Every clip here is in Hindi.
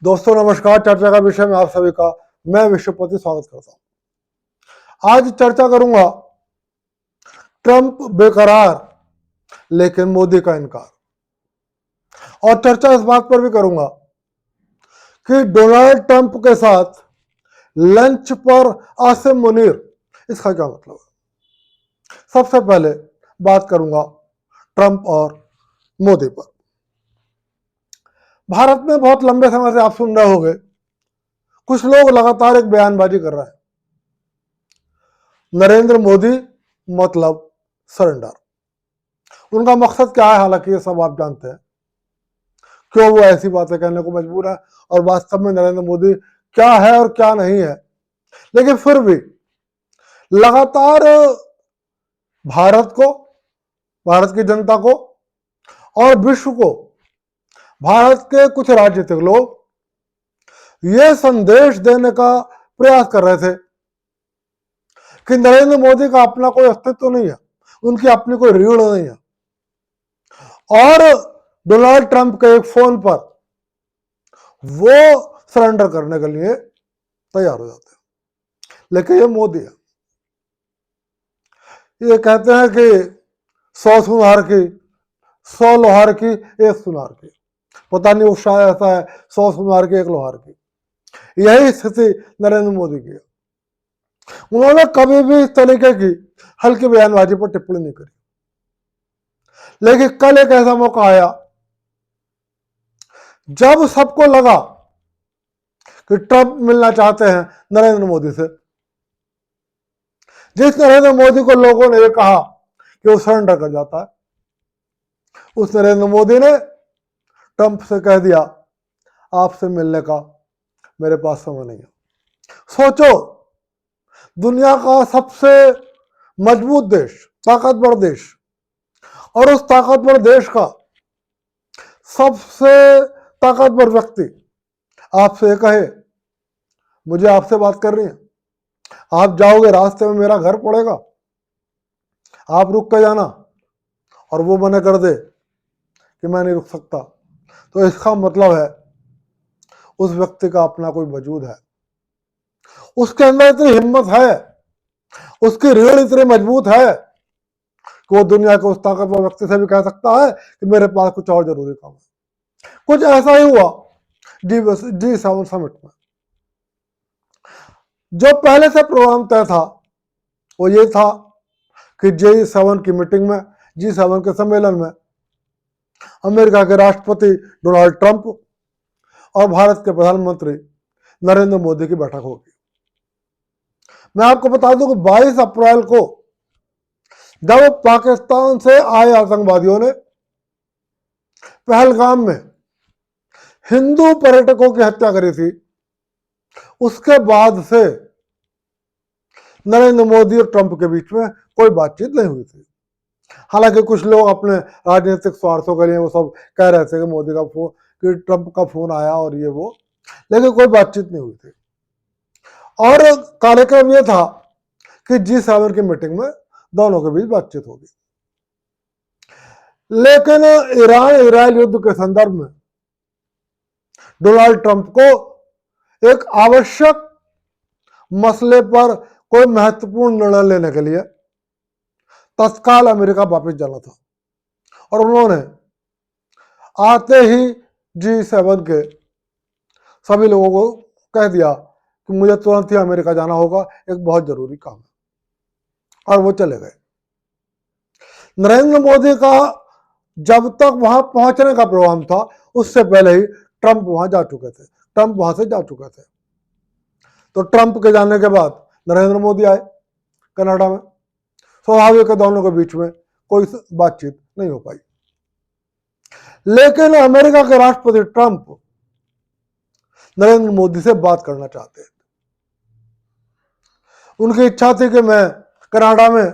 दोस्तों नमस्कार। चर्चा का विषय में आप सभी का मैं विश्वपति स्वागत करता हूं। आज चर्चा करूंगा ट्रंप बेकरार लेकिन मोदी का इनकार, और चर्चा इस बात पर भी करूंगा कि डोनाल्ड ट्रंप के साथ लंच पर आसिम मुनीर, इसका क्या मतलब है। सबसे पहले बात करूंगा ट्रंप और मोदी पर। भारत में बहुत लंबे समय से आप सुन रहे होंगे, कुछ लोग लगातार एक बयानबाजी कर रहे हैं, नरेंद्र मोदी मतलब सरेंडर। उनका मकसद क्या है, हालांकि ये सब आप जानते हैं, क्यों वो ऐसी बातें कहने को मजबूर है और वास्तव में नरेंद्र मोदी क्या है और क्या नहीं है। लेकिन फिर भी लगातार भारत को, भारत की जनता को और विश्व को, भारत के कुछ राजनीतिक लोग ये संदेश देने का प्रयास कर रहे थे कि नरेंद्र मोदी का अपना कोई अस्तित्व नहीं है, उनकी अपनी कोई रीढ़ नहीं है, और डोनाल्ड ट्रंप के एक फोन पर वो सरेंडर करने के लिए तैयार हो जाते हैं। लेकिन ये मोदी है, ये कहते हैं कि 100 सुनार की 100 लोहार की एक सुनार की, पता नहीं वो शायद ऐसा है 100 सुनार की एक लोहार की। यही स्थिति नरेंद्र मोदी की है। उन्होंने कभी भी इस तरीके की हल्की बयानबाजी पर टिप्पणी नहीं करी, लेकिन कल एक ऐसा मौका आया जब सबको लगा कि ट्रंप मिलना चाहते हैं नरेंद्र मोदी से। जिस नरेंद्र मोदी को लोगों ने ये कहा कि वो सरेंडर कर जाता है, उस नरेंद्र मोदी ने ट्रंप से कह दिया, आपसे मिलने का मेरे पास समय नहीं है। सोचो, दुनिया का सबसे मजबूत देश, ताकतवर देश, और उस ताकतवर देश का सबसे ताकतवर व्यक्ति आपसे कहे, मुझे आपसे बात करनी है, आप जाओगे, रास्ते में मेरा घर पड़ेगा, आप रुक के जाना, और वो मना कर दे कि मैं नहीं रुक सकता, तो इसका मतलब है उस व्यक्ति का अपना कोई वजूद है, उसके अंदर इतनी हिम्मत है, उसकी रीढ़ इतनी मजबूत है कि वो दुनिया के उस ताकतवर व्यक्ति से भी कह सकता है कि मेरे पास कुछ और जरूरी काम है। कुछ ऐसा ही हुआ G7 समिट में। जो पहले से प्रोग्राम तय था वो ये था कि G7 की मीटिंग में, G7 के सम्मेलन में अमेरिका के राष्ट्रपति डोनाल्ड ट्रंप और भारत के प्रधानमंत्री नरेंद्र मोदी की बैठक होगी। मैं आपको बता दूं कि 22 अप्रैल को जब पाकिस्तान से आए आतंकवादियों ने पहलगाम में हिंदू पर्यटकों की हत्या करी थी, उसके बाद से नरेंद्र मोदी और ट्रंप के बीच में कोई बातचीत नहीं हुई थी। हालांकि कुछ लोग अपने राजनीतिक स्वार्थों के लिए वो सब कह रहे थे कि मोदी का फोन, कि ट्रंप का फोन आया और ये वो, लेकिन कोई बातचीत नहीं हुई थी। और कार्यक्रम ये था कि G7 की मीटिंग में दोनों के बीच बातचीत होगी। लेकिन ईरान इजराइल युद्ध के संदर्भ में डोनाल्ड ट्रंप को एक आवश्यक मसले पर कोई महत्वपूर्ण निर्णय लेने के लिए तत्काल अमेरिका वापस जाना था, और उन्होंने आते ही G7 के सभी लोगों को कह दिया कि मुझे तुरंत ही अमेरिका जाना होगा, एक बहुत जरूरी काम है, और वो चले गए। नरेंद्र मोदी का जब तक वहां पहुंचने का प्रोग्राम था, उससे पहले ही ट्रंप वहां जा चुके थे, ट्रंप वहां से जा चुके थे। तो ट्रंप के जाने के बाद नरेंद्र मोदी आए कनाडा में। स्वाभाविक है दोनों के बीच में कोई बातचीत नहीं हो पाई। लेकिन अमेरिका के राष्ट्रपति ट्रंप नरेंद्र मोदी से बात करना चाहते थे। उनकी इच्छा थी कि मैं कनाडा में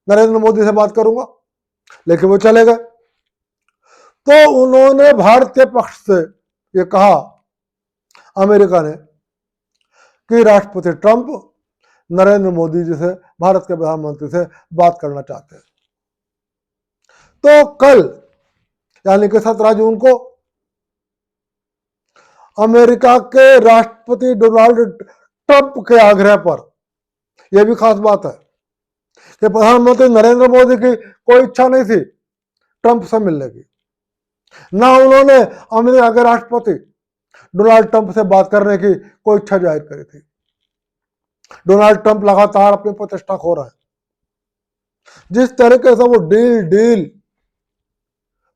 नरेंद्र मोदी से बात करूंगा, लेकिन वो चले गए। तो उन्होंने भारत के पक्ष से ये कहा, अमेरिका ने, कि राष्ट्रपति ट्रंप नरेंद्र मोदी जी से, भारत के प्रधानमंत्री से बात करना चाहते हैं। तो कल यानी कि 17 जून को अमेरिका के राष्ट्रपति डोनाल्ड ट्रंप के आग्रह पर, यह भी खास बात है कि प्रधानमंत्री नरेंद्र मोदी की कोई इच्छा नहीं थी ट्रंप से मिलने की, ना उन्होंने अमेरिका के राष्ट्रपति डोनाल्ड ट्रंप से बात करने की कोई इच्छा जाहिर करी थी। डोनाल्ड ट्रंप लगातार अपनी प्रतिष्ठा खो रहा है। जिस तरीके से वो डील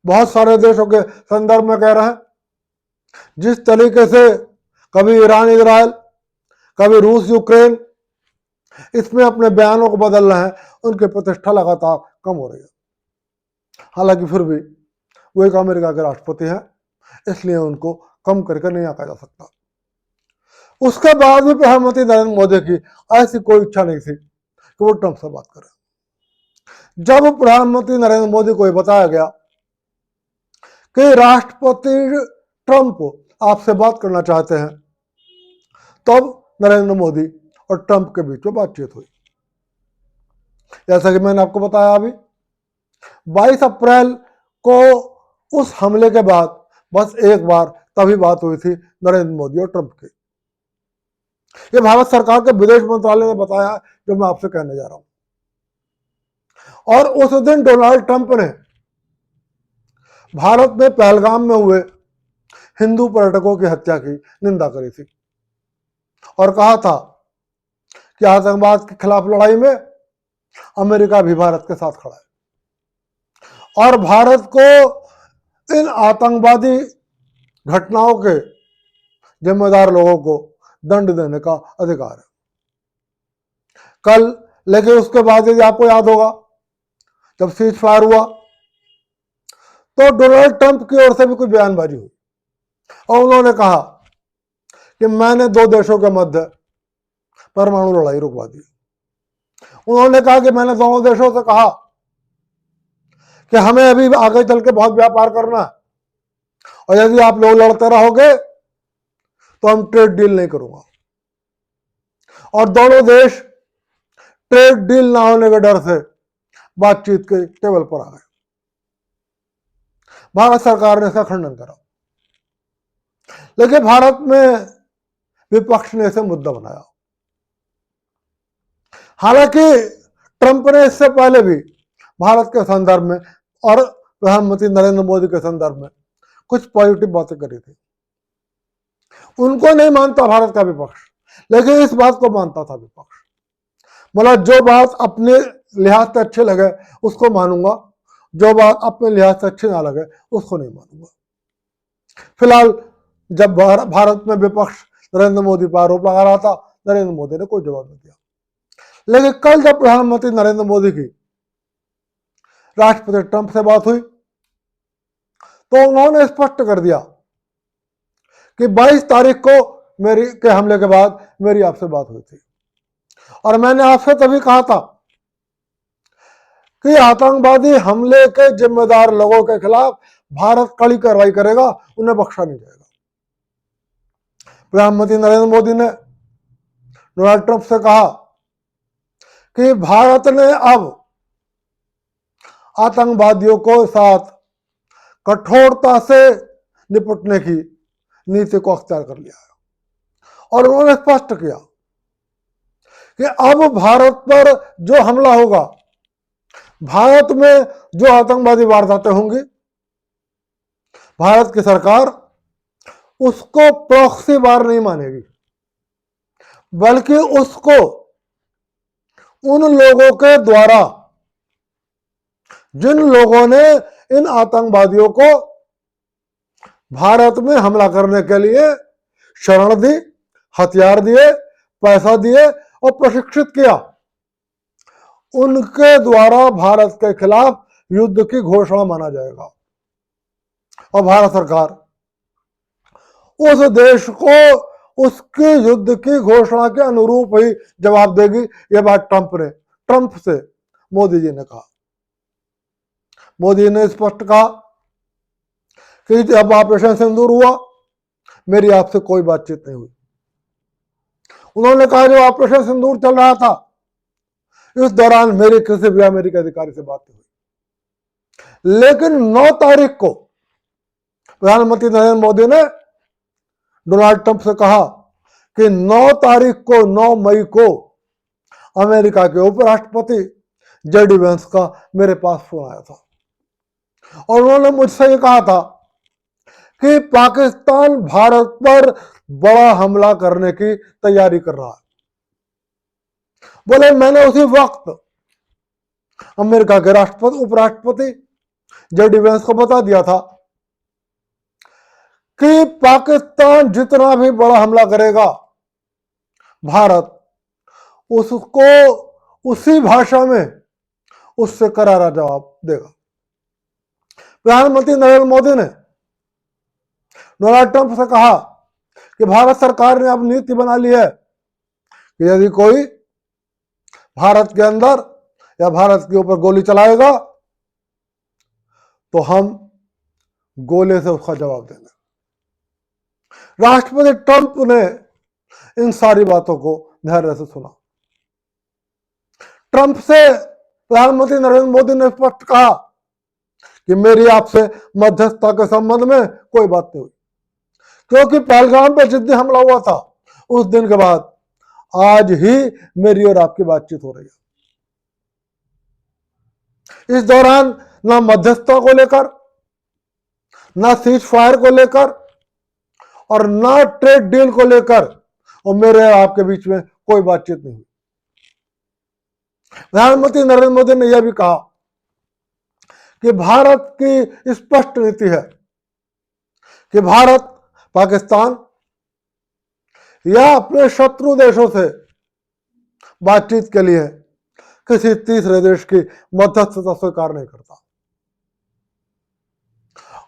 बहुत सारे देशों के संदर्भ में कह रहे हैं, जिस तरीके से कभी ईरान इजराइल, कभी रूस यूक्रेन, इसमें अपने बयानों को बदल रहे हैं, उनकी प्रतिष्ठा लगातार कम हो रही है। हालांकि फिर भी वो एक अमेरिका के राष्ट्रपति हैं, इसलिए उनको कम करके नहीं आंका जा सकता। उसके बाद भी प्रधानमंत्री नरेंद्र मोदी की ऐसी कोई इच्छा नहीं थी कि वो ट्रंप से बात करें। जब प्रधानमंत्री नरेंद्र मोदी को यह बताया गया कि राष्ट्रपति ट्रंप आपसे बात करना चाहते हैं, तब नरेंद्र मोदी और ट्रंप के बीच में बातचीत हुई। जैसा कि मैंने आपको बताया, अभी 22 अप्रैल को उस हमले के बाद बस एक बार तभी बात हुई थी नरेंद्र मोदी और ट्रंप की। ये भारत सरकार के विदेश मंत्रालय ने बताया, जो मैं आपसे कहने जा रहा हूं। और उस दिन डोनाल्ड ट्रंप ने भारत में पहलगाम में हुए हिंदू पर्यटकों की हत्या की निंदा करी थी और कहा था कि आतंकवाद के खिलाफ लड़ाई में अमेरिका भी भारत के साथ खड़ा है और भारत को इन आतंकवादी घटनाओं के जिम्मेदार लोगों को दंड देने का अधिकार है। कल, लेकिन उसके बाद यदि आपको याद होगा, जब सीज फायर हुआ तो डोनाल्ड ट्रंप की ओर से भी कोई बयानबाजी हुई और उन्होंने कहा कि मैंने दो देशों के मध्य परमाणु लड़ाई रुकवा दी। उन्होंने कहा कि मैंने दोनों देशों से कहा कि हमें अभी आगे चल के बहुत व्यापार करना है और यदि आप लोग लड़ते रहोगे तो हम ट्रेड डील नहीं करूंगा। और दोनों देश ट्रेड डील ना होने के डर से बातचीत के टेबल पर आ गए। भारत सरकार ने इसका खंडन करा, लेकिन भारत में विपक्ष ने इसे मुद्दा बनाया। हालांकि ट्रंप ने इससे पहले भी भारत के संदर्भ में और प्रधानमंत्री नरेंद्र मोदी के संदर्भ में कुछ पॉजिटिव बातें करी थी। उनको नहीं मानता भारत का विपक्ष, लेकिन इस बात को मानता था विपक्ष। मतलब जो बात अपने लिहाज से अच्छे लगे उसको मानूंगा, जो बात अपने लिहाज से अच्छी ना लगे उसको नहीं मानूंगा। फिलहाल जब भारत में विपक्ष नरेंद्र मोदी पर आरोप लगा रहा था, नरेंद्र मोदी ने कोई जवाब नहीं दिया। लेकिन कल जब प्रधानमंत्री नरेंद्र मोदी की राष्ट्रपति ट्रंप से बात हुई तो उन्होंने स्पष्ट कर दिया कि 22 तारीख को मेरी के हमले के बाद मेरी आपसे बात हुई थी और मैंने आपसे तभी कहा था कि आतंकवादी हमले के जिम्मेदार लोगों के खिलाफ भारत कड़ी कार्रवाई करेगा, उन्हें बख्शा नहीं जाएगा। प्रधानमंत्री नरेंद्र मोदी ने डोनाल्ड ट्रंप से कहा कि भारत ने अब आतंकवादियों को साथ कठोरता से निपटने की नीति को अख्तियार कर लिया है और उन्होंने स्पष्ट किया कि अब भारत पर जो हमला होगा, भारत में जो आतंकवादी वारदातें होंगी, भारत की सरकार उसको प्रॉक्सी वार नहीं मानेगी, बल्कि उसको उन लोगों के द्वारा जिन लोगों ने इन आतंकवादियों को भारत में हमला करने के लिए शरण दी, हथियार दिए, पैसा दिए और प्रशिक्षित किया, उनके द्वारा भारत के खिलाफ युद्ध की घोषणा माना जाएगा और भारत सरकार उस देश को उसके युद्ध की घोषणा के अनुरूप ही जवाब देगी। यह बात ट्रंप से मोदी जी ने कहा। मोदी ने स्पष्ट कहा कि जब ऑपरेशन सिंदूर हुआ मेरी आपसे कोई बातचीत नहीं हुई। उन्होंने कहा जो ऑपरेशन सिंदूर चल रहा था इस दौरान मेरे किसी भी अमेरिकी अधिकारी से बात नहीं हुई, लेकिन 9 तारीख को प्रधानमंत्री नरेंद्र मोदी ने डोनाल्ड ट्रंप से कहा कि 9 मई को अमेरिका के उपराष्ट्रपति जेडी वेंस का मेरे पास फोन आया था और उन्होंने मुझसे ये कहा था कि पाकिस्तान भारत पर बड़ा हमला करने की तैयारी कर रहा है। बोले मैंने उसी वक्त अमेरिका के उपराष्ट्रपति जेडी वेंस को बता दिया था कि पाकिस्तान जितना भी बड़ा हमला करेगा भारत उसको उसी भाषा में उससे करारा जवाब देगा। प्रधानमंत्री नरेंद्र मोदी ने डोनाल्ड ट्रंप से कहा कि भारत सरकार ने अब नीति बना ली है कि यदि कोई भारत के अंदर या भारत के ऊपर गोली चलाएगा तो हम गोले से उसका जवाब देंगे। राष्ट्रपति ट्रंप ने इन सारी बातों को धैर्य से सुना। ट्रंप से प्रधानमंत्री नरेंद्र मोदी ने स्पष्ट कहा कि मेरी आपसे मध्यस्थता के संबंध में कोई बात नहीं हुई, क्योंकि पहलगाम पर जिस दिन हमला हुआ था उस दिन के बाद आज ही मेरी और आपकी बातचीत हो रही है। इस दौरान ना मध्यस्थता को लेकर, ना सीज फायर को लेकर और ना ट्रेड डील को लेकर और मेरे और आपके बीच में कोई बातचीत नहीं हुई। प्रधानमंत्री नरेंद्र मोदी ने यह भी कहा कि भारत की स्पष्ट नीति है कि भारत पाकिस्तान या अपने शत्रु देशों से बातचीत के लिए किसी तीसरे देश की मध्यस्थता स्वीकार नहीं करता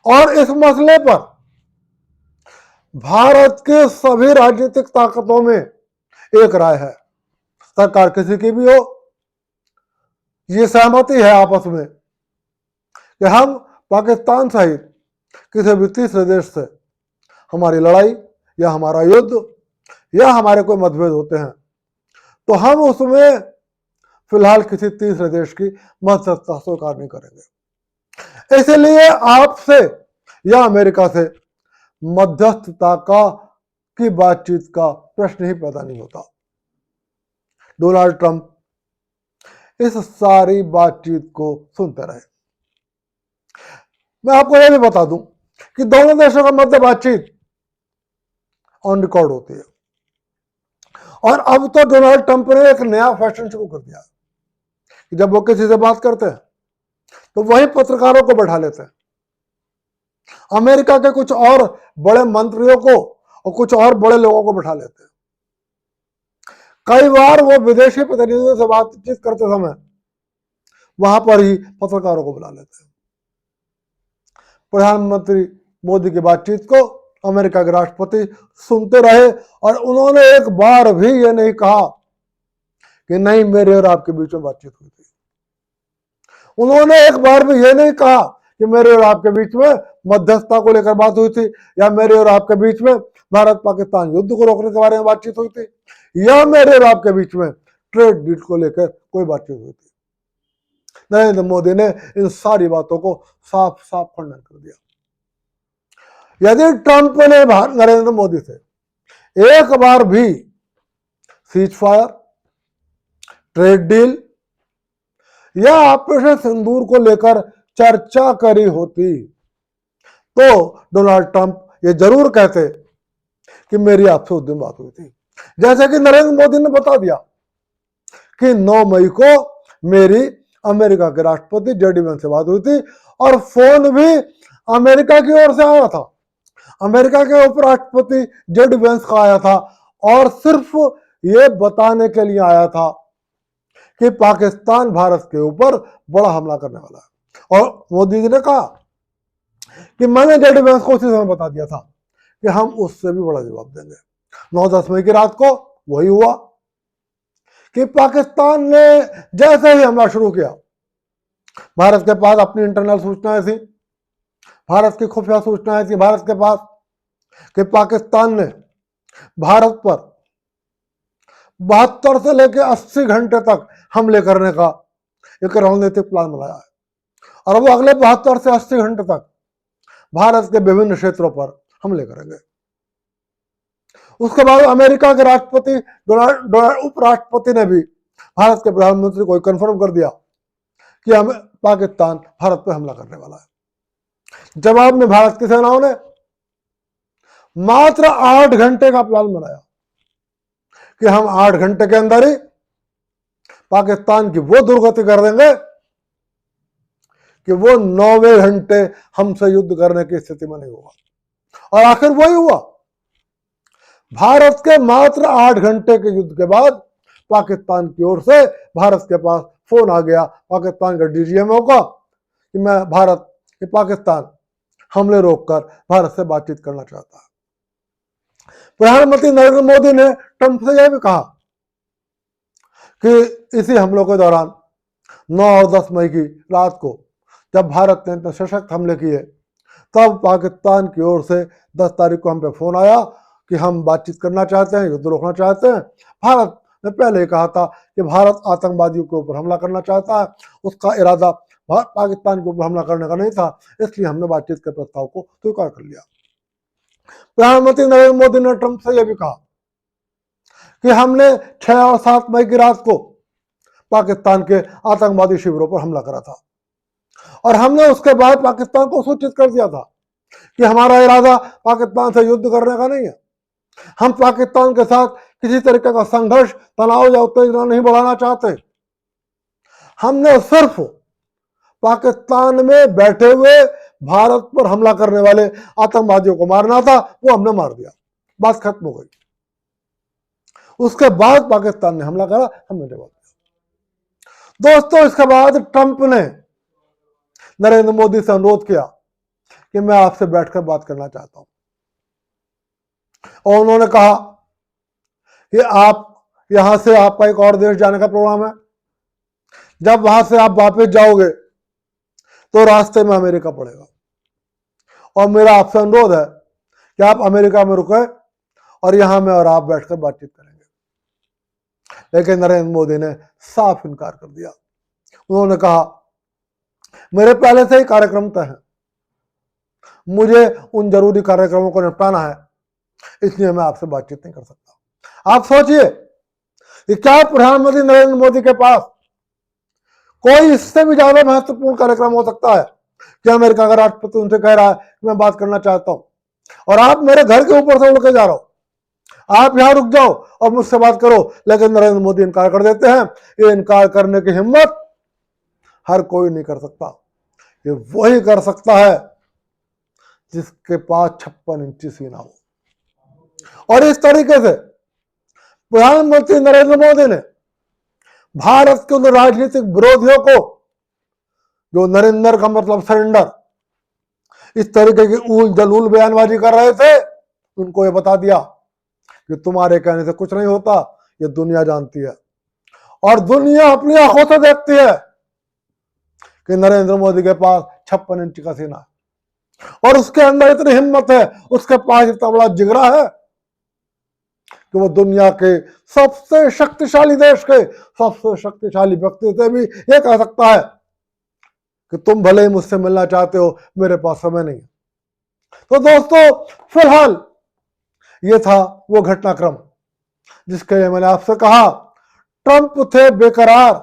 और इस मसले पर भारत के सभी राजनीतिक ताकतों में एक राय है। सरकार किसी की भी हो, ये सहमति है आपस में कि हम पाकिस्तान सहित किसी भी तीसरे देश से हमारी लड़ाई या हमारा युद्ध या हमारे कोई मतभेद होते हैं तो हम उसमें फिलहाल किसी तीसरे देश की मध्यस्थता स्वीकार नहीं करेंगे। इसलिए आपसे या अमेरिका से मध्यस्थता की बातचीत का प्रश्न ही पैदा नहीं होता। डोनाल्ड ट्रंप इस सारी बातचीत को सुनते रहे। मैं आपको यह भी बता दूं कि दोनों देशों का मध्य बातचीत ऑन रिकॉर्ड होती है और अब तो डोनाल्ड ट्रंप ने एक नया फैशन शुरू कर दिया कि जब वो किसी से बात करते हैं तो वही पत्रकारों को बैठा लेते हैं। अमेरिका के कुछ और बड़े मंत्रियों को और कुछ और बड़े लोगों को बैठा लेते हैं। कई बार वो विदेशी प्रतिनिधियों से बातचीत करते समय वहां पर ही पत्रकारों को बुला लेते हैं। प्रधानमंत्री मोदी की बातचीत को अमेरिका के राष्ट्रपति सुनते रहे और उन्होंने एक बार भी यह नहीं कहा कि नहीं मेरे और आपके बीच में बातचीत हुई थी। उन्होंने एक बार भी यह नहीं कहा कि मेरे और आपके बीच में मध्यस्थता को लेकर बात हुई थी या मेरे और आपके बीच में भारत पाकिस्तान युद्ध को रोकने के बारे में बातचीत हुई थी या मेरे और आपके बीच में ट्रेड डील को लेकर कोई बातचीत हुई थी। नरेंद्र मोदी ने इन सारी बातों को साफ साफ खंडन कर दिया। यदि ट्रंप ने नरेंद्र मोदी से एक बार भी सीज फायर, ट्रेड डील या ऑपरेशन सिंदूर को लेकर चर्चा करी होती तो डोनाल्ड ट्रंप ये जरूर कहते कि मेरी आपसे उस दिन बात हुई थी। जैसे कि नरेंद्र मोदी ने बता दिया कि 9 मई को मेरी अमेरिका के राष्ट्रपति जेडी वेंस से बात हुई थी और फोन भी अमेरिका की ओर से आया था। अमेरिका के उपराष्ट्रपति जेडी वेंस का आया था और सिर्फ ये बताने के लिए आया था कि पाकिस्तान भारत के ऊपर बड़ा हमला करने वाला है। और मोदी जी ने कहा कि मैंने जेडी वेंस को उसी समय बता दिया था कि हम उससे भी बड़ा जवाब देंगे। 9-10 मई की रात को वही हुआ कि पाकिस्तान ने जैसे ही हमला शुरू किया, भारत के पास अपनी इंटरनल सूचनाएं थी, भारत की खुफिया सूचनाएं थी भारत के पास कि पाकिस्तान ने भारत पर 72 से लेकर 80 घंटे तक हमले करने का एक रणनीतिक प्लान बनाया है और वो अगले 72 से 80 घंटे तक भारत के विभिन्न क्षेत्रों पर हमले करेंगे। उसके बाद अमेरिका के राष्ट्रपति डोनाल्ड उपराष्ट्रपति ने भी भारत के प्रधानमंत्री को कंफर्म कर दिया कि हम पाकिस्तान भारत पर हमला करने वाला है। जवाब में भारत की सेनाओं ने मात्र 8 घंटे का प्लान बनाया कि हम 8 घंटे के अंदर ही पाकिस्तान की वो दुर्गति कर देंगे कि वो 9वें घंटे हमसे युद्ध करने की स्थिति में नहीं होगा। और आखिर वही हुआ। भारत के मात्र 8 घंटे के युद्ध के बाद पाकिस्तान की ओर से भारत के पास फोन आ गया पाकिस्तान के डीजीएमओ का कि मैं भारत कि पाकिस्तान हमले रोककर भारत से बातचीत करना चाहता है। प्रधानमंत्री नरेंद्र मोदी ने ट्रंप से यह भी कहा कि इसी हमलों के दौरान 9 और 10 मई की रात को जब भारत ने इतने सशक्त हमले किए तब पाकिस्तान की ओर से 10 तारीख को हम पे फोन आया कि हम बातचीत करना चाहते हैं, युद्ध रोकना चाहते हैं। भारत ने पहले ही कहा था कि भारत आतंकवादियों के ऊपर हमला करना चाहता है, उसका इरादा पाकिस्तान के ऊपर हमला करने का नहीं था, इसलिए हमने बातचीत के प्रस्ताव को स्वीकार कर लिया। प्रधानमंत्री नरेंद्र मोदी ने ट्रंप से यह भी कहा कि हमने 6 और 7 मई की रात को पाकिस्तान के आतंकवादी शिविरों पर हमला करा था और हमने उसके बाद पाकिस्तान को सूचित कर दिया था कि हमारा इरादा पाकिस्तान से युद्ध करने का नहीं है। हम पाकिस्तान के साथ किसी तरीके का संघर्ष, तनाव या उत्तेजना नहीं बढ़ाना चाहते। हमने सिर्फ पाकिस्तान में बैठे हुए भारत पर हमला करने वाले आतंकवादियों को मारना था, वो हमने मार दिया, बात खत्म हो गई। उसके बाद पाकिस्तान ने हमला करा, हमने जवाब दिया। दोस्तों, इसके बाद ट्रंप ने नरेंद्र मोदी से अनुरोध किया कि मैं आपसे बैठकर बात करना चाहता हूं और उन्होंने कहा कि आप यहां से आपका एक और देश जाने का प्रोग्राम है, जब वहां से आप वापस जाओगे तो रास्ते में अमेरिका पड़ेगा और मेरा आपसे अनुरोध है कि आप अमेरिका में रुके और यहां में और आप बैठकर बातचीत करेंगे। लेकिन नरेंद्र मोदी ने साफ इनकार कर दिया। उन्होंने कहा मेरे पहले से ही कार्यक्रम तय है, मुझे उन जरूरी कार्यक्रमों को निपटाना है, इसलिए मैं आपसे बातचीत नहीं कर सकता। आप सोचिए कि क्या प्रधानमंत्री नरेंद्र मोदी के पास कोई इससे भी ज्यादा महत्वपूर्ण कार्यक्रम हो सकता है कि अमेरिका का राष्ट्रपति उनसे कह रहा है कि मैं बात करना चाहता हूं और आप मेरे घर के ऊपर से उड़ के जा रहे हो, आप यहां रुक जाओ और मुझसे बात करो। लेकिन नरेंद्र मोदी इनकार कर देते हैं। ये इनकार करने की हिम्मत हर कोई नहीं कर सकता, ये वही कर सकता है जिसके पास 56 इंची सीना हो। और इस तरीके से प्रधानमंत्री नरेंद्र मोदी ने भारत के उन राजनीतिक विरोधियों को, जो नरेंद्र का मतलब सरेंडर, इस तरीके की ऊल जलूल बयानबाजी कर रहे थे, उनको यह बता दिया कि तुम्हारे कहने से कुछ नहीं होता, ये दुनिया जानती है और दुनिया अपनी आंखों से देखती है कि नरेंद्र मोदी के पास 56 इंच का सीना है और उसके अंदर इतनी हिम्मत है, उसके पास इतना बड़ा जिगरा है कि वो दुनिया के सबसे शक्तिशाली देश के सबसे शक्तिशाली व्यक्ति से भी ये कह सकता है कि तुम भले ही मुझसे मिलना चाहते हो, मेरे पास समय नहीं है। तो दोस्तों, फिलहाल ये था वो घटनाक्रम जिसके लिए मैंने आपसे कहा ट्रंप थे बेकरार,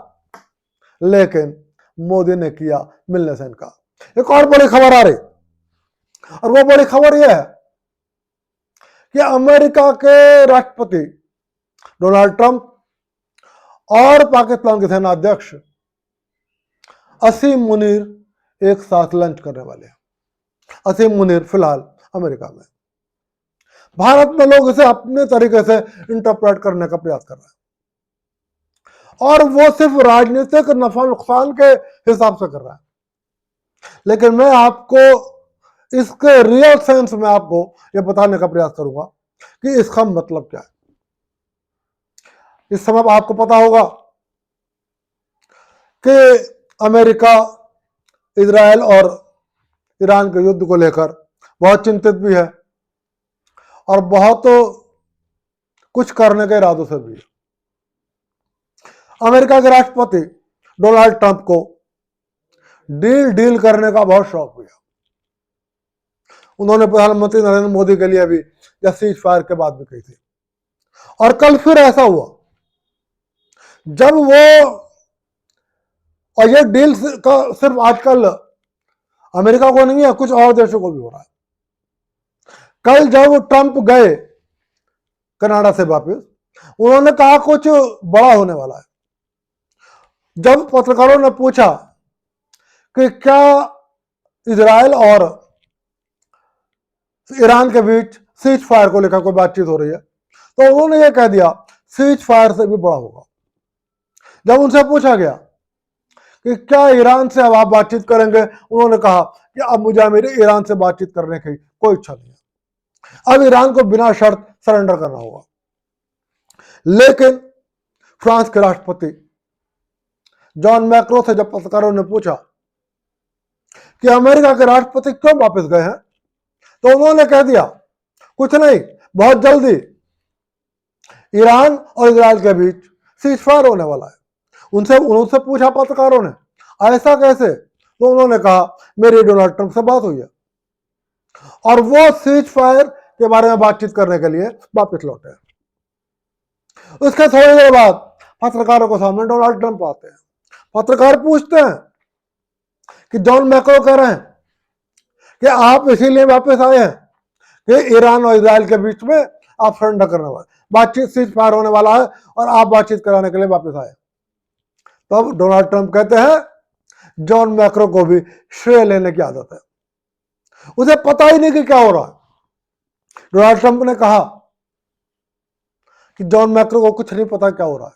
लेकिन मोदी ने किया मिलने से इनकार। एक और बड़ी खबर आ रही और वो बड़ी खबर यह है कि अमेरिका के राष्ट्रपति डोनाल्ड ट्रंप और पाकिस्तान के सेना अध्यक्ष असीम मुनीर एक साथ लंच करने वाले हैं। असीम मुनीर फिलहाल अमेरिका में। भारत में लोग इसे अपने तरीके से इंटरप्रेट करने का प्रयास कर रहे हैं और वो सिर्फ राजनीतिक नफा नुकसान के हिसाब से कर रहा है। लेकिन मैं आपको इसके रियल सेंस में आपको यह बताने का प्रयास करूंगा कि इसका मतलब क्या है। इस समय आपको पता होगा कि अमेरिका इजराइल और ईरान के युद्ध को लेकर बहुत चिंतित भी है और बहुत कुछ करने के इरादों से भी है। अमेरिका के राष्ट्रपति डोनाल्ड ट्रंप को डील करने का बहुत शौक हुआ। उन्होंने प्रधानमंत्री नरेंद्र मोदी के लिए भी यह सीज फायर के बाद भी कही थी और कल फिर ऐसा हुआ जब वो, और ये डील का सिर्फ आजकल अमेरिका को नहीं है, कुछ और देशों को भी हो रहा है। कल जब ट्रंप गए कनाडा से वापस, उन्होंने कहा कुछ बड़ा होने वाला है। जब पत्रकारों ने पूछा कि क्या इजराइल और ईरान के बीच सीज फायर को लेकर कोई बातचीत हो रही है, तो उन्होंने ये कह दिया सीज फायर से भी बड़ा होगा। जब उनसे पूछा गया कि क्या ईरान से अब आप बातचीत करेंगे, उन्होंने कहा कि अब मुझे मेरे ईरान से बातचीत करने की कोई इच्छा नहीं है, अब ईरान को बिना शर्त सरेंडर करना होगा। लेकिन फ्रांस के राष्ट्रपति जॉन मैक्रो से जब पत्रकारों ने पूछा कि अमेरिका के राष्ट्रपति क्यों वापस गए हैं, तो उन्होंने कह दिया कुछ नहीं, बहुत जल्दी ईरान और इजराइल के बीच सीज फायर होने वाला है। उनसे पूछा पत्रकारों ने ऐसा कैसे, तो उन्होंने कहा मेरी डोनाल्ड ट्रंप से बात हुई है और वो सीज फायर के बारे में बातचीत करने के लिए वापस लौटे। उसके थोड़ी देर बाद पत्रकारों के सामने डोनाल्ड ट्रंप आते हैं। पत्रकार पूछते हैं कि जॉन मैक्रो कह रहे हैं कि आप इसीलिए वापस आए हैं कि ईरान और इजराइल के बीच में आप सरेंडर करने वाले, बातचीत सीज फायर होने वाला है और आप बातचीत कराने के लिए वापस आए। तब डोनाल्ड ट्रंप कहते हैं जॉन मैक्रो को भी श्रेय लेने की आदत है, उसे पता ही नहीं कि क्या हो रहा है। डोनाल्ड ट्रंप ने कहा कि जॉन मैक्रो को कुछ नहीं पता क्या हो रहा है,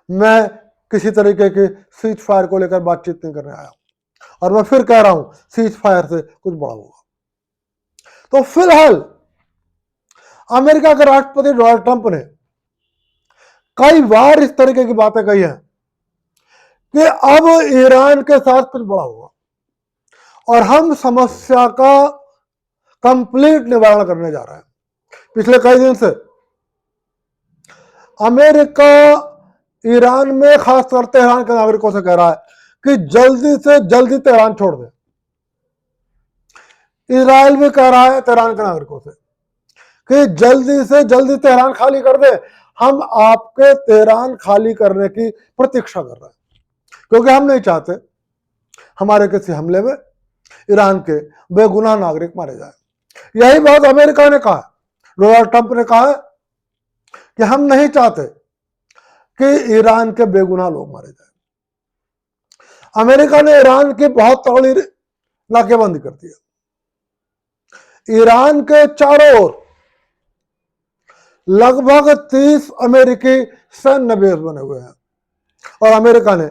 मैं किसी तरीके की सीज फायर को लेकर बातचीत नहीं करने आया और मैं फिर कह रहा हूं सीज फायर से कुछ बड़ा होगा। तो फिलहाल अमेरिका के राष्ट्रपति डोनाल्ड ट्रंप ने कई बार इस तरीके की बातें कही हैं कि अब ईरान के साथ कुछ बड़ा होगा और हम समस्या का कंप्लीट निवारण करने जा रहे हैं। पिछले कई दिन से अमेरिका ईरान में, खासकर तेहरान के नागरिकों से कह रहा है कि जल्दी से जल्दी तेहरान छोड़ दे। इजराइल भी कह रहा है तेहरान के नागरिकों से कि जल्दी से जल्दी तेहरान खाली कर दे, हम आपके तेहरान खाली करने की प्रतीक्षा कर रहे हैं, क्योंकि हम नहीं चाहते हमारे किसी हमले में ईरान के बेगुनाह नागरिक मारे जाए। यही बात अमेरिका ने कहा, डोनाल्ड ट्रंप ने कहा कि हम नहीं चाहते कि ईरान के बेगुनाह लोग मारे जाए। अमेरिका ने ईरान की बहुत तगड़ी नाकेबंदी कर दी है। ईरान के चारों ओर लगभग 30 अमेरिकी सैन्य बेस बने हुए हैं और अमेरिका ने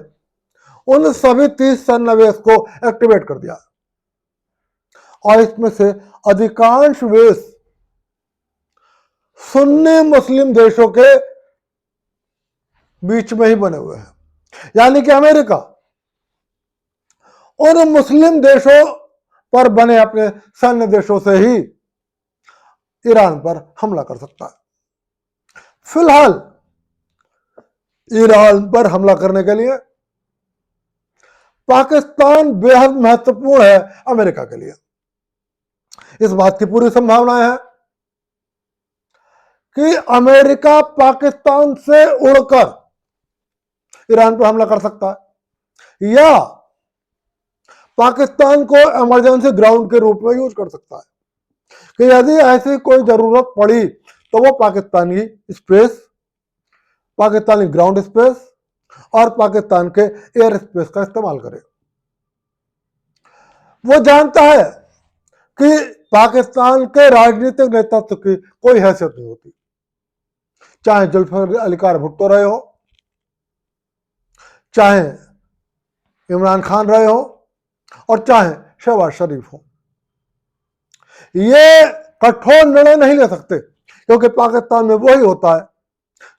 उन सभी 30 सैन्य बेस को एक्टिवेट कर दिया और इसमें से अधिकांश बेस सुन्नी मुस्लिम देशों के बीच में ही बने हुए हैं, यानी कि अमेरिका उन मुस्लिम देशों पर बने अपने सैन्य देशों से ही ईरान पर हमला कर सकता है। फिलहाल ईरान पर हमला करने के लिए पाकिस्तान बेहद महत्वपूर्ण है अमेरिका के लिए। इस बात की पूरी संभावना है कि अमेरिका पाकिस्तान से उड़कर ईरान पर हमला कर सकता है या पाकिस्तान को इमरजेंसी ग्राउंड के रूप में यूज कर सकता है कि यदि ऐसी कोई जरूरत पड़ी तो वो Pakistani space, Pakistani ground space और पाकिस्तान के एयर स्पेस का इस्तेमाल करे। वो जानता है कि पाकिस्तान के राजनीतिक नेतृत्व की कोई हैसियत नहीं होती, चाहे जुल्फिकार अली भुट्टो रहे हो, चाहे इमरान खान रहे हो और चाहे शहबाज शरीफ हो। ये कठोर निर्णय नहीं ले सकते क्योंकि पाकिस्तान में वही होता है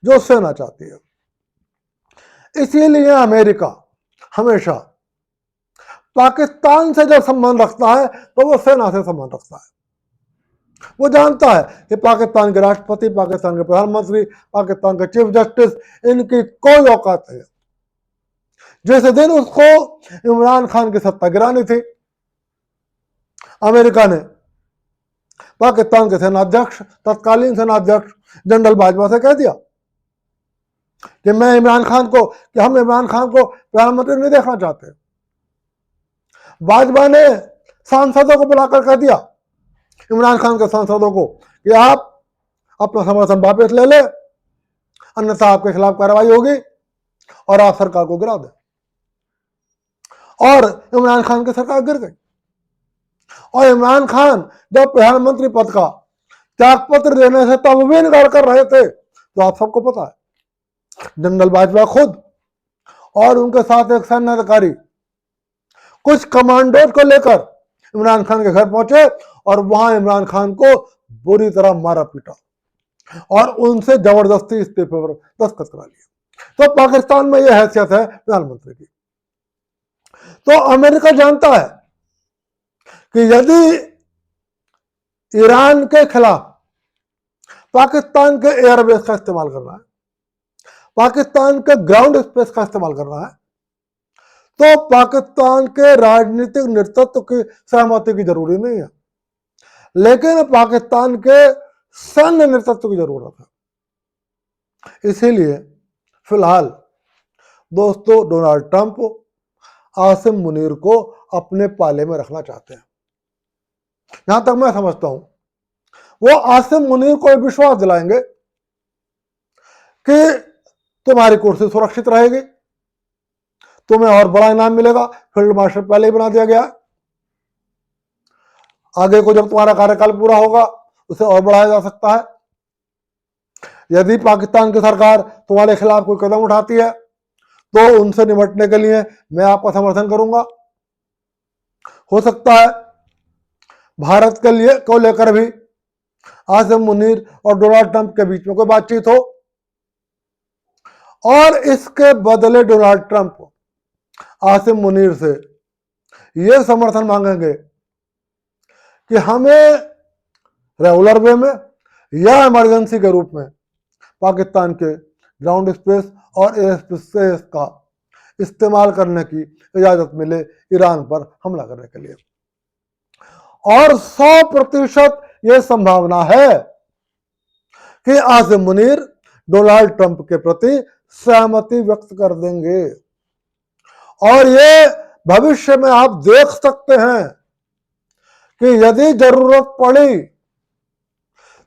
जो सेना चाहती है। इसीलिए अमेरिका हमेशा पाकिस्तान से जब संबंध रखता है तो वो सेना से संबंध रखता है। वो जानता है कि पाकिस्तान के राष्ट्रपति, पाकिस्तान के प्रधानमंत्री, पाकिस्तान के चीफ जस्टिस, इनकी कोई औकात नहीं है। जिस दिन उसको इमरान खान की सत्ता गिरानी थी, अमेरिका ने पाकिस्तान के सेनाध्यक्ष, तत्कालीन सेनाध्यक्ष जनरल बाजवा से कह दिया कि हम इमरान खान को प्रधानमंत्री नहीं देखना चाहते। बाजवा ने सांसदों को बुलाकर कह दिया, इमरान खान के सांसदों को, कि आप अपना समर्थन वापस ले ले, अन्यथा आपके खिलाफ कार्रवाई होगी और आप सरकार को गिरा दें। और इमरान खान की सरकार गिर गई। और इमरान खान जब प्रधानमंत्री पद का त्यागपत्र देने से तब भी इनकार कर रहे थे, तो आप सबको पता है जनरल बाजवा खुद और उनके साथ एक सैन्य अधिकारी कुछ कमांडोज को लेकर इमरान खान के घर पहुंचे और वहां इमरान खान को बुरी तरह मारा पीटा और उनसे जबरदस्ती इस्तीफे पर दस्तखत करा लिया। तो पाकिस्तान में यह हैसियत है प्रधानमंत्री की। तो अमेरिका जानता है कि यदि ईरान के खिलाफ पाकिस्तान के एयरबेस का इस्तेमाल करना है, पाकिस्तान के ग्राउंड स्पेस का इस्तेमाल करना है, तो पाकिस्तान के राजनीतिक नेतृत्व की सहमति की जरूरी नहीं है, लेकिन पाकिस्तान के सैन्य नेतृत्व की जरूरत है। इसीलिए फिलहाल दोस्तों डोनाल्ड ट्रंप आसिम मुनीर को अपने पाले में रखना चाहते हैं। यहां तक मैं समझता हूं वो आसिम मुनीर को विश्वास दिलाएंगे कि तुम्हारी कुर्सी सुरक्षित रहेगी, तुम्हें और बड़ा इनाम मिलेगा, फील्ड मार्शल पहले ही बना दिया गया, आगे को जब तुम्हारा कार्यकाल पूरा होगा उसे और बढ़ाया जा सकता है। यदि पाकिस्तान की सरकार तुम्हारे खिलाफ कोई कदम उठाती है तो उनसे निपटने के लिए मैं आपका समर्थन करूंगा। हो सकता है भारत के लिए को लेकर भी आसिम मुनीर और डोनाल्ड ट्रंप के बीच में कोई बातचीत हो और इसके बदले डोनाल्ड ट्रंप आसिम मुनीर से यह समर्थन मांगेंगे कि हमें रेगुलर वे में या इमरजेंसी के रूप में पाकिस्तान के ग्राउंड स्पेस और एयर स्पेस का इस्तेमाल करने की इजाजत मिले ईरान पर हमला करने के लिए। और 100% यह संभावना है कि आसिम मुनीर डोनाल्ड ट्रंप के प्रति सहमति व्यक्त कर देंगे। और ये भविष्य में आप देख सकते हैं कि यदि जरूरत पड़ी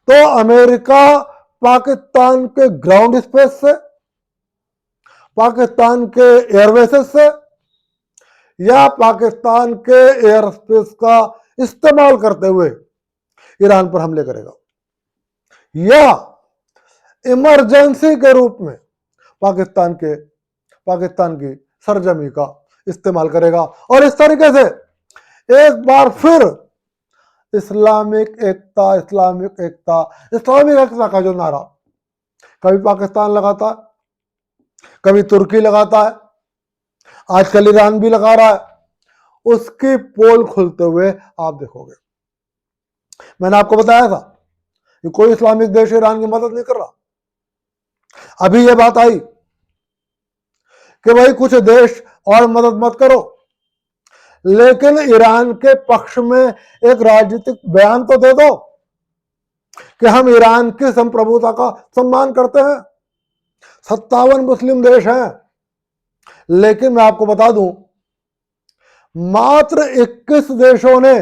तो अमेरिका पाकिस्तान के ग्राउंड स्पेस से, पाकिस्तान के एयरबेसेस से या पाकिस्तान के एयर स्पेस का इस्तेमाल करते हुए ईरान पर हमले करेगा या इमरजेंसी के रूप में पाकिस्तान की सरजमी का इस्तेमाल करेगा। और इस तरीके से एक बार फिर इस्लामिक एकता का जो नारा कभी पाकिस्तान लगाता है, कभी तुर्की लगाता है, आजकल ईरान भी लगा रहा है, उसकी पोल खुलते हुए आप देखोगे। मैंने आपको बताया था कि कोई इस्लामिक देश ईरान की मदद नहीं कर रहा। अभी यह बात आई कि भाई कुछ देश और मदद मत करो, लेकिन ईरान के पक्ष में एक राजनीतिक बयान तो दे दो कि हम ईरान की संप्रभुता का सम्मान करते हैं। 57 मुस्लिम देश हैं, लेकिन मैं आपको बता दूं मात्र 21 देशों ने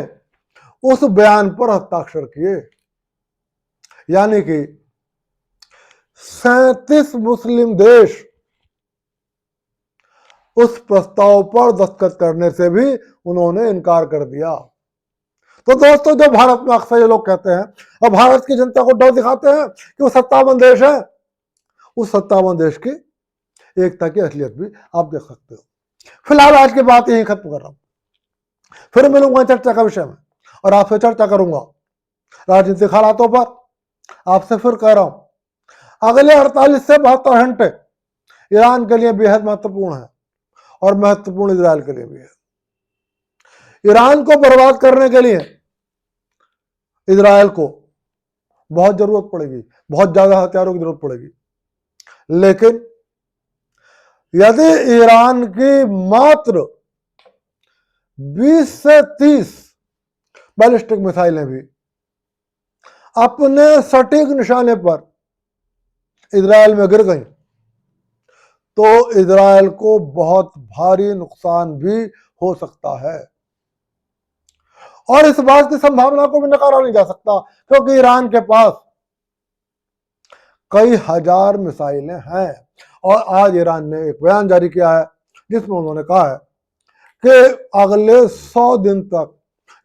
उस बयान पर हस्ताक्षर किए, यानी कि 37 मुस्लिम देश उस प्रस्ताव पर दस्तखत करने से भी उन्होंने इनकार कर दिया। तो दोस्तों जो भारत में अक्सर ये लोग कहते हैं और भारत की जनता को डर दिखाते हैं कि वो 57 देश है, उस 57 देश की एकता की असलियत भी आप देख सकते हो। फिलहाल आज की बात यही खत्म कर रहा हूं, फिर मिलूंगा चर्चा का विषय में और आपसे चर्चा करूंगा राजनीतिक हालातों पर। आपसे फिर कह रहा हूं अगले 48 से 72 घंटे ईरान के लिए बेहद महत्वपूर्ण है और महत्वपूर्ण इजराइल के लिए भी है। ईरान को बर्बाद करने के लिए इजराइल को बहुत जरूरत पड़ेगी, बहुत ज्यादा हथियारों की जरूरत पड़ेगी, लेकिन यदि ईरान की मात्र 20 से 30 बैलिस्टिक मिसाइलें भी अपने सटीक निशाने पर इजराइल में गिर गई तो इजराइल को बहुत भारी नुकसान भी हो सकता है। और इस बात की संभावना को भी नकारा नहीं जा सकता क्योंकि ईरान के पास कई हजार मिसाइलें हैं। और आज ईरान ने एक बयान जारी किया है जिसमें उन्होंने कहा है कि अगले 100 दिन तक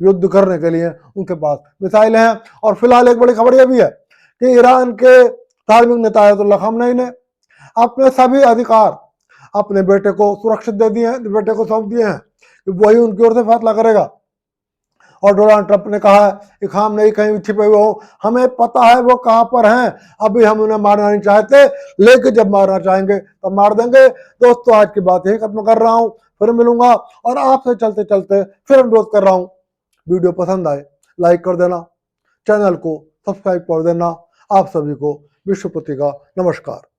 युद्ध करने के लिए उनके पास मिसाइलें हैं। और फिलहाल एक बड़ी खबर यह भी है कि ईरान के धार्मिक नेता अयतुल्लाह खामनेई ने अपने सभी अधिकार अपने बेटे को सुरक्षित दे दिए हैं, बेटे को सौंप दिए हैं कि वही उनकी ओर से फैसला करेगा। और डोनाल्ड ट्रंप ने कहा है कि खामनेई कहीं छिपे हुए हो, हमें पता है वो कहां पर हैं, अभी हम उन्हें मारना नहीं चाहते लेकिन जब मारना चाहेंगे तब तो मार देंगे। दोस्तों आज की बात यही खत्म कर रहा हूं, फिर मिलूंगा और आपसे चलते चलते फिर अनुरोध कर रहा हूं, वीडियो पसंद आए लाइक कर देना, चैनल को सब्सक्राइब कर देना। आप सभी को विश्वपति का नमस्कार।